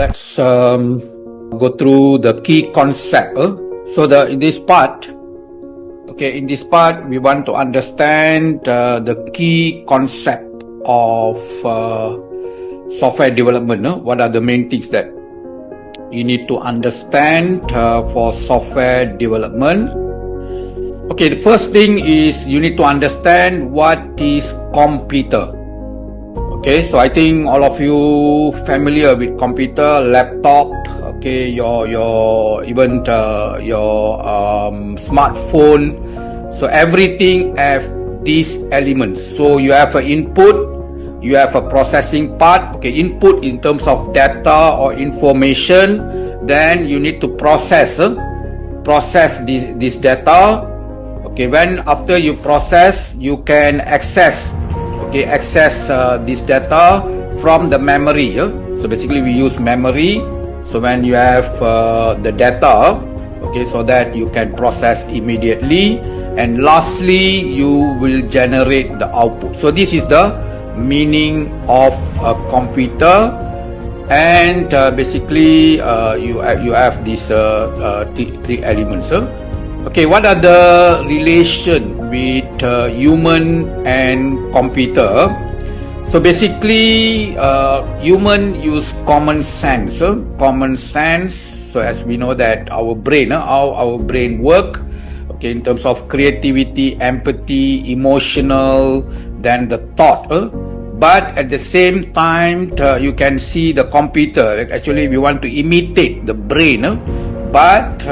let's go through the key concept. In this part, we want to understand the key concept of software development. What are the main things that you need to understand for software development? Okay, the first thing is you need to understand what is computer. Okay, so I think all of you familiar with computer, laptop, okay, your smartphone. So everything have these elements. So you have an input, you have a processing part. Okay, input in terms of data or information. Then you need to process this data. Okay, after you process, you can access this data from the memory. So basically we use memory. So when you have the data, okay, so that you can process immediately, and lastly you will generate the output. So this is the meaning of a computer, and basically you have these three elements. Okay, what are the relation with human and computer? So basically, human use common sense. So as we know that our brain, how our brain work, okay, in terms of creativity, empathy, emotional, then the thought. But at the same time, you can see the computer. Actually, we want to imitate the brain, but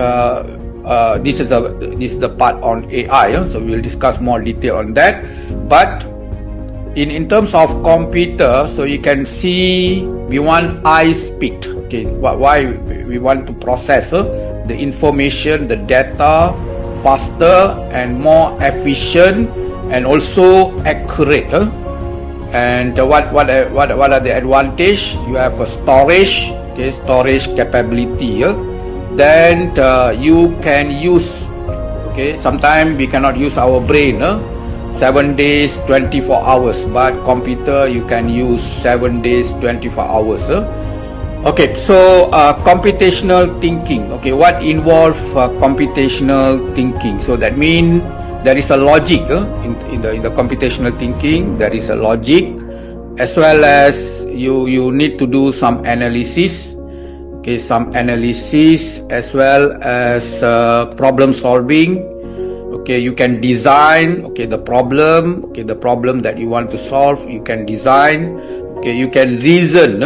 this is the part on AI, so we'll discuss more detail on that. But in terms of computer, so you can see we want high speed. Okay, why we want to process the information, the data faster and more efficient and also accurate. And what are the advantage? You have a storage, okay, storage capability. Then you can use, okay, sometimes we cannot use our brain 7 days 24 hours, but computer you can use 7 days 24 hours. Okay, so computational thinking. Okay, what involve computational thinking? So that means there is a logic in the computational thinking. There is a logic, as well as you need to do some analysis. Okay, some analysis as well as problem solving. Okay, you can design, okay, the problem that you want to solve, you can design. Okay, you can reason.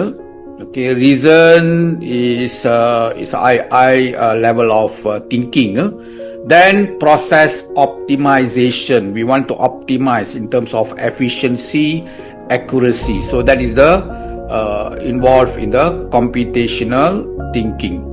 Okay, reason is high level of thinking. Then process optimization. We want to optimize in terms of efficiency, accuracy. So that is the involved in the computational thinking.